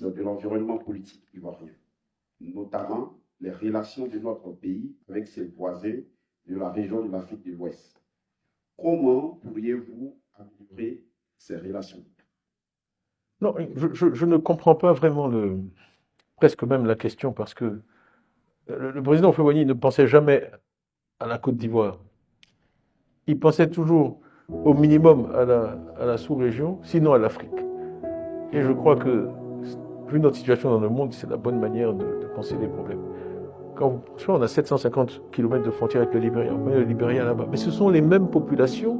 de l'environnement politique ivoirien, notamment les relations de notre pays avec ses voisins de la région de l'Afrique de l'Ouest. Comment pourriez-vous améliorer ces relations? Non, je ne comprends pas vraiment presque même la question parce que le président Houphouët-Boigny ne pensait jamais à la Côte d'Ivoire. Il pensait toujours au minimum à la sous-région, sinon à l'Afrique. Et je crois que, vu notre situation dans le monde, c'est la bonne manière de penser les problèmes. Je crois qu'on a 750 km de frontière avec le Libéria, on connaît le Libéria là-bas. Mais ce sont les mêmes populations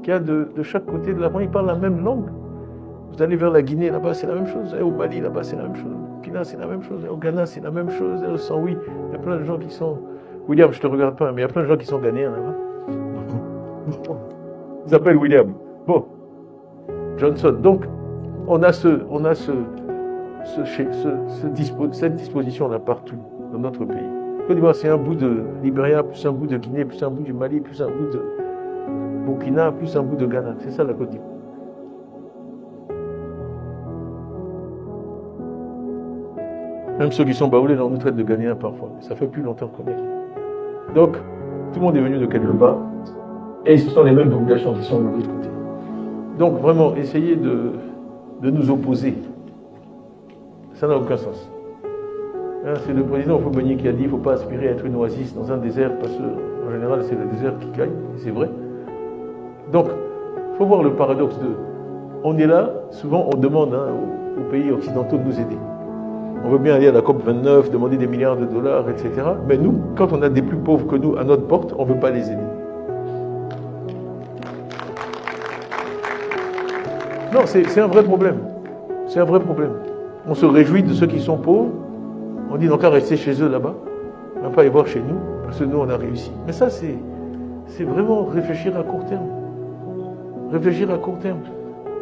qu'il y a de chaque côté de la frontière. Ils parlent la même langue. Vous allez vers la Guinée, là-bas, c'est la même chose. Au Mali, là-bas, c'est la même chose. Au Burkina, c'est la même chose. Au Ghana, c'est la même chose. Au Saint-Louis, il y a plein de gens qui sont... William, je ne te regarde pas, mais il y a plein de gens qui sont ghanéens là-bas. Ils s'appellent William. Bon, Johnson. Donc, on a cette disposition-là partout dans notre pays. Côte d'Ivoire, c'est un bout de Libéria, plus un bout de Guinée, plus un bout du Mali, plus un bout de Burkina, plus un bout de Ghana. C'est ça la Côte d'Ivoire. Même ceux qui sont baoulés, on nous traite de Ghanéens parfois. Ça fait plus longtemps qu'on est là. Donc, tout le monde est venu de quelque part. Et ce sont les mêmes populations qui sont de l'autre côté. Donc, vraiment, essayer de nous opposer, ça n'a aucun sens. C'est le président Houphouët-Boigny qui a dit qu'il ne faut pas aspirer à être une oasis dans un désert, parce qu'en général, c'est le désert qui gagne, et c'est vrai. Donc, il faut voir le paradoxe de... On est là, souvent on demande aux pays occidentaux de nous aider. On veut bien aller à la COP29, demander des milliards de dollars, etc. Mais nous, quand on a des plus pauvres que nous à notre porte, on ne veut pas les aider. Non, c'est un vrai problème. C'est un vrai problème. On se réjouit de ceux qui sont pauvres. On dit donc à rester chez eux là-bas. On ne va pas les voir chez nous, parce que nous, on a réussi. Mais ça, c'est vraiment réfléchir à court terme. Réfléchir à court terme.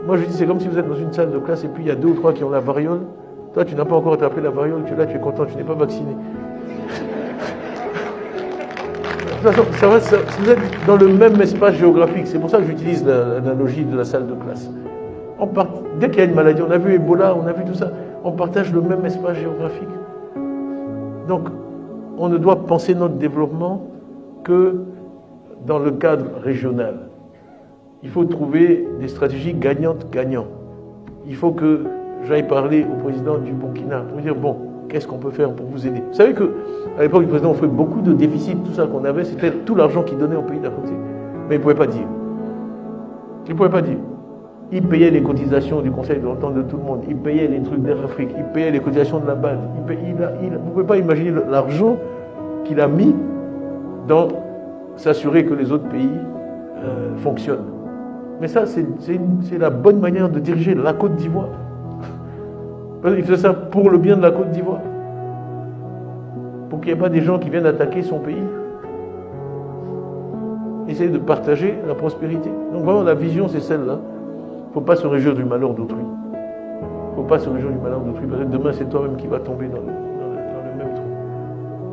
Moi, je dis, c'est comme si vous êtes dans une salle de classe et puis il y a 2 ou 3 qui ont la variole. Toi, tu n'as pas encore attrapé la variole, tu es là, tu es content, tu n'es pas vacciné. De toute façon, vous êtes dans le même espace géographique. C'est pour ça que j'utilise l'analogie de la salle de classe. Dès qu'il y a une maladie, on a vu Ebola, on a vu tout ça, on partage le même espace géographique. Donc, on ne doit penser notre développement que dans le cadre régional. Il faut trouver des stratégies gagnantes-gagnants. Il faut que j'aille parler au président du Burkina pour lui dire, bon, qu'est-ce qu'on peut faire pour vous aider? Vous savez qu'à l'époque du président, on fait beaucoup de déficits, tout ça qu'on avait, c'était tout l'argent qu'il donnait au pays d'à côté. Mais il ne pouvait pas dire. Il ne pouvait pas dire. Il payait les cotisations du Conseil de l'entente de tout le monde, il payait les trucs d'Air Afrique, il payait les cotisations de la BAD. Vous ne pouvez pas imaginer l'argent qu'il a mis dans s'assurer que les autres pays fonctionnent. Mais ça, c'est la bonne manière de diriger la Côte d'Ivoire. Il faisait ça pour le bien de la Côte d'Ivoire. Pour qu'il n'y ait pas des gens qui viennent attaquer son pays. Essayer de partager la prospérité. Donc vraiment, la vision, c'est celle-là. Il ne faut pas se réjouir du malheur d'autrui. Il ne faut pas se réjouir du malheur d'autrui, parce que demain, c'est toi-même qui vas tomber dans le même trou.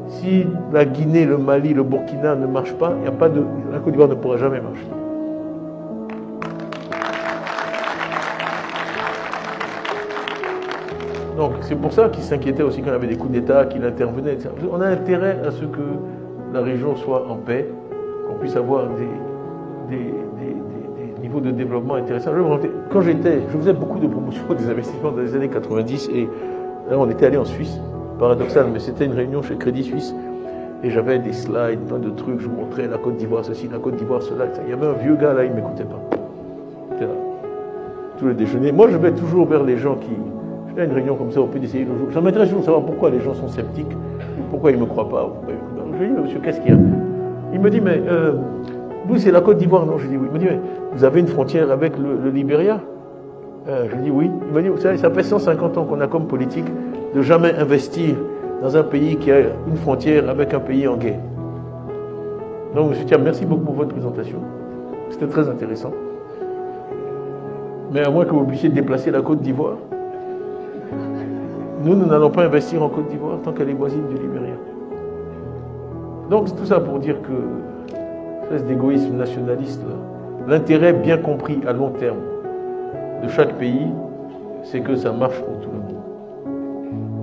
Si la Guinée, le Mali, le Burkina ne marchent pas, la Côte d'Ivoire ne pourra jamais marcher. Donc c'est pour ça qu'il s'inquiétait aussi quand il y avait des coups d'État, qu'il intervenait, etc. On a intérêt à ce que la région soit en paix, qu'on puisse avoir des niveaux de développement intéressants. Quand je faisais beaucoup de promotion des investissements dans les années 90 et là on était allé en Suisse, paradoxal, mais c'était une réunion chez Crédit Suisse et j'avais des slides, plein de trucs, je montrais la Côte d'Ivoire ceci, la Côte d'Ivoire cela, etc. Il y avait un vieux gars là, il ne m'écoutait pas. C'était là. Tous les déjeuners. Moi je vais toujours vers les gens qui... Il y a une réunion comme ça au PDCI le jour. Ça m'intéresse toujours de savoir pourquoi les gens sont sceptiques, pourquoi ils ne me croient pas. Je lui dis, monsieur, qu'est-ce qu'il y a? Il me dit, mais vous, c'est la Côte d'Ivoire, non? Je dis oui. Il me dit, mais vous avez une frontière avec le Libéria? Je dis oui. Il me dit, vous savez, ça fait 150 ans qu'on a comme politique de jamais investir dans un pays qui a une frontière avec un pays en guerre. Donc, monsieur Thiam, merci beaucoup pour votre présentation. C'était très intéressant. Mais à moins que vous puissiez déplacer la Côte d'Ivoire, nous n'allons pas investir en Côte d'Ivoire tant qu'elle est voisine du Libéria. Donc, c'est tout ça pour dire que, espèce d'égoïsme nationaliste, l'intérêt bien compris à long terme de chaque pays, c'est que ça marche pour tout le monde.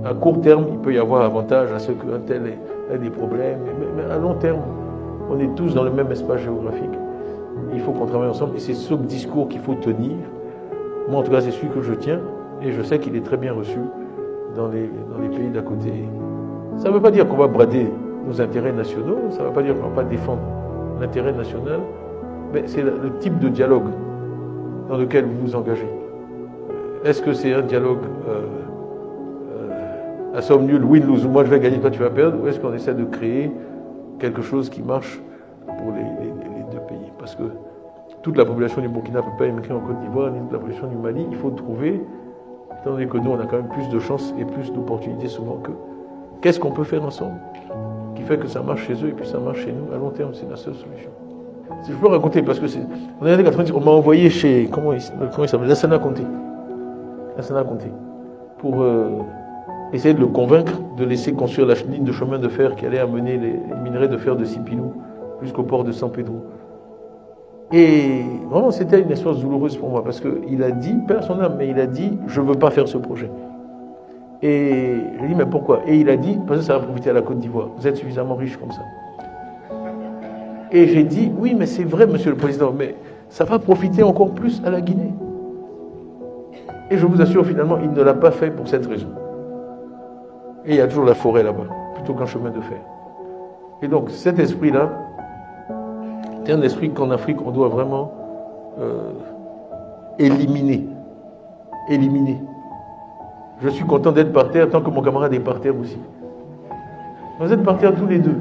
À court terme, il peut y avoir avantage à ce qu'un tel ait des problèmes, mais à long terme, on est tous dans le même espace géographique. Il faut qu'on travaille ensemble et c'est ce discours qu'il faut tenir. Moi, en tout cas, c'est celui que je tiens et je sais qu'il est très bien reçu dans les pays d'à côté. Ça ne veut pas dire qu'on va brader nos intérêts nationaux, ça ne veut pas dire qu'on ne va pas défendre l'intérêt national, mais c'est le type de dialogue dans lequel vous vous engagez. Est-ce que c'est un dialogue à somme nulle, win-lose, moi je vais gagner, toi tu vas perdre, ou est-ce qu'on essaie de créer quelque chose qui marche pour les deux pays? Parce que toute la population du Burkina ne peut pas émigrer en Côte d'Ivoire, ni toute la population du Mali. Il faut trouver, étant donné que nous on a quand même plus de chances et plus d'opportunités souvent qu'eux, qu'est-ce qu'on peut faire ensemble qui fait que ça marche chez eux et puis ça marche chez nous à long terme? C'est la seule solution. Si je peux raconter, parce que en années 90, on m'a envoyé chez, comment il s'appelle, Lassana Conté, pour essayer de le convaincre de laisser construire la ligne de chemin de fer qui allait amener les minerais de fer de Sipilou jusqu'au port de San Pedro. Et vraiment, c'était une expérience douloureuse pour moi, parce qu'il a dit, père son âme, mais il a dit, je ne veux pas faire ce projet. Et je lui ai dit, mais pourquoi? Et il a dit, parce que ça va profiter à la Côte d'Ivoire, vous êtes suffisamment riche comme ça. Et j'ai dit, oui, mais c'est vrai, monsieur le président, mais ça va profiter encore plus à la Guinée. Et je vous assure, finalement, il ne l'a pas fait pour cette raison. Et il y a toujours la forêt là-bas, plutôt qu'un chemin de fer. Et donc, cet esprit-là, c'est un esprit qu'en Afrique, on doit vraiment éliminer. Éliminer. Je suis content d'être par terre tant que mon camarade est par terre aussi. Vous êtes par terre tous les deux.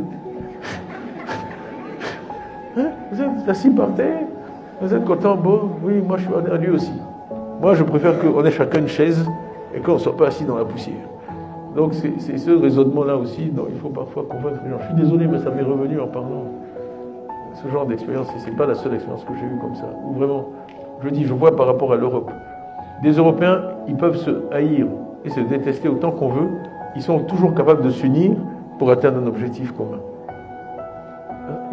Hein? Vous êtes assis par terre, vous êtes content, bon, oui, moi je suis à lui aussi. Moi je préfère qu'on ait chacun une chaise et qu'on ne soit pas assis dans la poussière. Donc c'est ce raisonnement-là aussi dont il faut parfois convaincre les gens. Je suis désolé, mais ça m'est revenu en parlant. Ce genre d'expérience, et ce n'est pas la seule expérience que j'ai eue comme ça. Où vraiment, je vois par rapport à l'Europe. Des Européens, ils peuvent se haïr et se détester autant qu'on veut. Ils sont toujours capables de s'unir pour atteindre un objectif commun.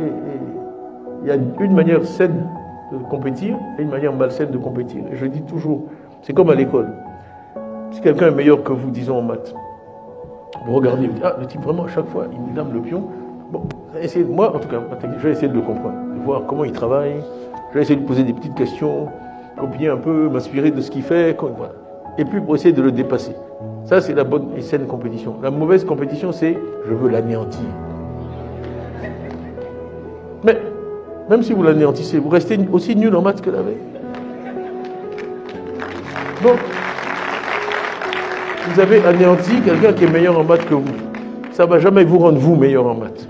Et il y a une manière saine de compétir et une manière malsaine de compétir. Et je dis toujours, c'est comme à l'école. Si quelqu'un est meilleur que vous, disons en maths, vous regardez, vous dites, ah, le type vraiment, à chaque fois, il me dame le pion. Bon, moi, en tout cas, je vais essayer de le comprendre, de voir comment il travaille. Je vais essayer de poser des petites questions, copier un peu, m'inspirer de ce qu'il fait. Voilà. Et puis pour essayer de le dépasser. Ça, c'est la bonne et saine compétition. La mauvaise compétition, c'est je veux l'anéantir. Mais même si vous l'anéantissez, vous restez aussi nul en maths que la veille. Donc, vous avez anéanti quelqu'un qui est meilleur en maths que vous. Ça ne va jamais vous rendre vous meilleur en maths.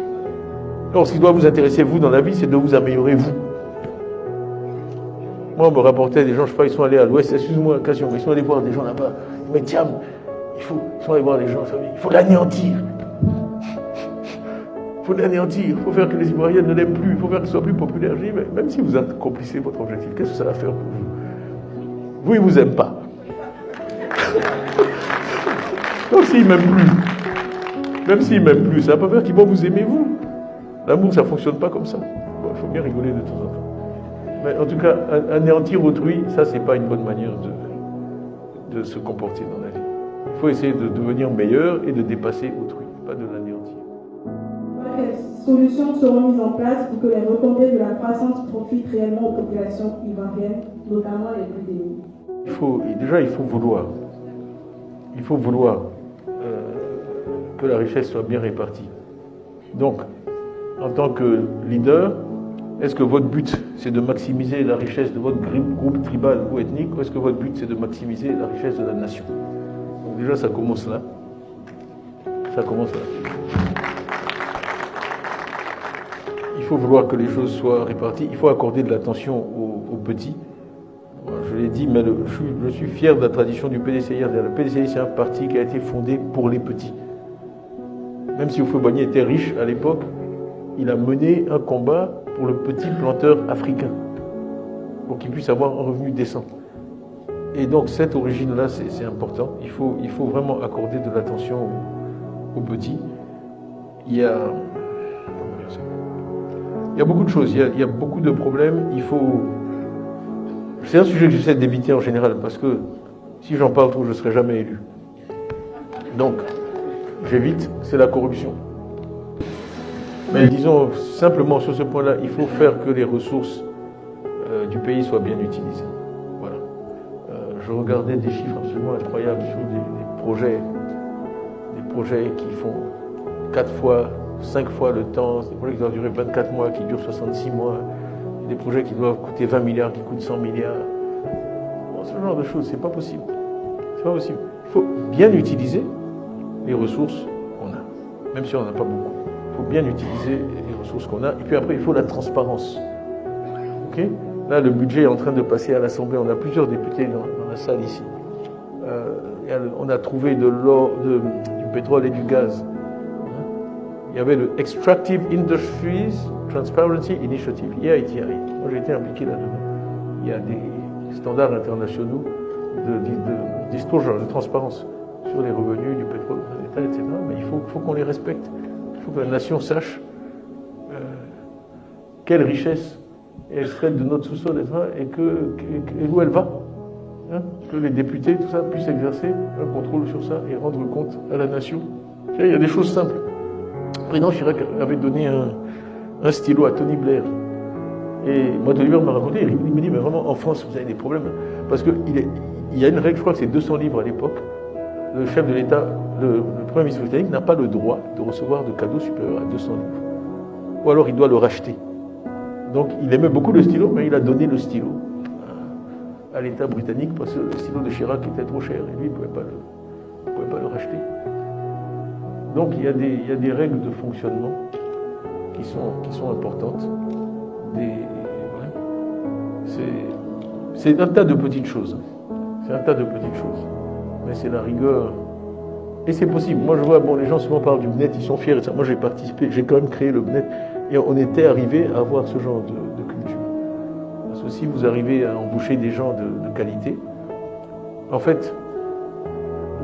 Donc, ce qui doit vous intéresser, vous, dans la vie, c'est de vous améliorer, vous. Moi, on me rapportait des gens, je sais pas, ils sont allés à l'ouest, excuse-moi, occasion, ils sont allés voir des gens là-bas. Mais tiens, ils sont allés voir des gens, il faut l'anéantir. Il faut l'anéantir, il faut faire que les Ivoiriens ne l'aiment plus, il faut faire qu'il soit plus populaire. Je dis, mais même si vous accomplissez votre objectif, qu'est-ce que ça va faire pour vous? Vous, ils ne vous aiment pas. Donc s'ils ne m'aiment plus, même s'ils ne m'aiment plus, ça va pas faire qu'ils vont vous aimer, vous. L'amour, ça ne fonctionne pas comme ça. Bon, il faut bien rigoler de temps en temps. Mais en tout cas, anéantir autrui, ça, c'est pas une bonne manière de se comporter dans la vie. Il faut essayer de devenir meilleur et de dépasser autrui, pas de l'anéantir. Quelles solutions seront mises en place pour que les retombées de la croissance profitent réellement aux populations ivoiriennes, notamment les plus démunies? Il faut vouloir. Il faut vouloir que la richesse soit bien répartie. Donc, en tant que leader, est-ce que votre but, c'est de maximiser la richesse de votre groupe tribal ou ethnique, ou est-ce que votre but, c'est de maximiser la richesse de la nation? Donc déjà, ça commence là. Ça commence là. Il faut vouloir que les choses soient réparties. Il faut accorder de l'attention aux petits. Je l'ai dit, mais je suis fier de la tradition du PDCIR. Le PDCIR, c'est un parti qui a été fondé pour les petits. Même si Houphouët-Boigny était riche à l'époque, il a mené un combat pour le petit planteur africain, pour qu'il puisse avoir un revenu décent. Et donc cette origine-là, c'est important. Il faut vraiment accorder de l'attention aux petits. Il y a beaucoup de choses, il y a beaucoup de problèmes. C'est un sujet que j'essaie d'éviter en général, parce que si j'en parle trop, je ne serai jamais élu. Donc, j'évite, c'est la corruption. Mais disons simplement sur ce point-là, il faut faire que les ressources du pays soient bien utilisées. Voilà. Je regardais des chiffres absolument incroyables sur des projets qui font 4 fois, 5 fois le temps, des projets qui doivent durer 24 mois, qui durent 66 mois, des projets qui doivent coûter 20 milliards, qui coûtent 100 milliards. Bon, ce genre de choses, c'est pas possible. C'est pas possible. Il faut bien utiliser les ressources qu'on a, même si on n'en a pas beaucoup. Il faut bien utiliser les ressources qu'on a. Et puis après, il faut la transparence. Ok ? Là, le budget est en train de passer à l'Assemblée. On a plusieurs députés dans la salle ici. On a trouvé de l'or, du pétrole et du gaz. Il y avait le Extractive Industries Transparency Initiative, EITI. Moi, j'ai été impliqué là-dedans. Il y a des standards internationaux de disclosure, de transparence sur les revenus du pétrole de l'État, etc. Mais il faut qu'on les respecte. Il faut que la nation sache quelle richesse est extraite de notre sous-sol, etc. et où elle va. Hein, que les députés, tout ça, puissent exercer un contrôle sur ça et rendre compte à la nation. Il y a des choses simples. Le président Chirac avait donné un stylo à Tony Blair. Et moi, Tony Blair m'a raconté, il me dit, mais vraiment, en France, vous avez des problèmes. Parce qu'il y a une règle, je crois que c'est 200 livres à l'époque. Le chef de l'État, le Premier ministre britannique, n'a pas le droit de recevoir de cadeaux supérieurs à 200 livres. Ou alors, il doit le racheter. Donc, il aimait beaucoup le stylo, mais il a donné le stylo à l'État britannique parce que le stylo de Chirac était trop cher et lui, il ne pouvait pas le racheter. Donc il y a des règles de fonctionnement qui sont importantes. C'est un tas de petites choses. C'est un tas de petites choses. Mais c'est la rigueur. Et c'est possible. Moi je vois, les gens souvent parlent du BNET, ils sont fiers. Et ça. Moi j'ai participé, j'ai quand même créé le BNET. Et on était arrivé à avoir ce genre de culture. Parce que si vous arrivez à embaucher des gens de qualité, en fait,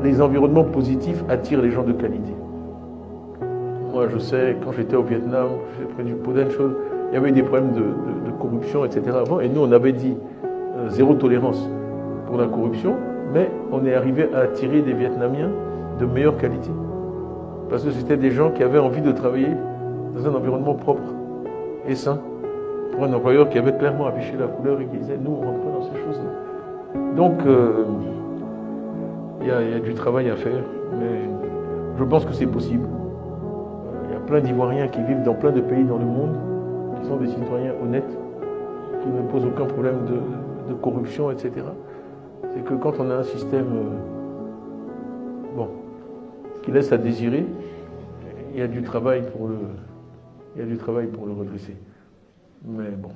les environnements positifs attirent les gens de qualité. Moi, je sais, quand j'étais au Vietnam, j'ai pris du Poden, il y avait des problèmes de corruption, etc. avant, et nous, on avait dit zéro tolérance pour la corruption, mais on est arrivé à attirer des Vietnamiens de meilleure qualité. Parce que c'était des gens qui avaient envie de travailler dans un environnement propre et sain. Pour un employeur qui avait clairement affiché la couleur et qui disait nous on rentre pas dans ces choses-là. Donc il y a du travail à faire, mais je pense que c'est possible. Il y a plein d'Ivoiriens qui vivent dans plein de pays dans le monde, qui sont des citoyens honnêtes, qui ne posent aucun problème de corruption, etc. C'est que quand on a un système qui laisse à désirer, il y a du travail pour le redresser. Mais bon.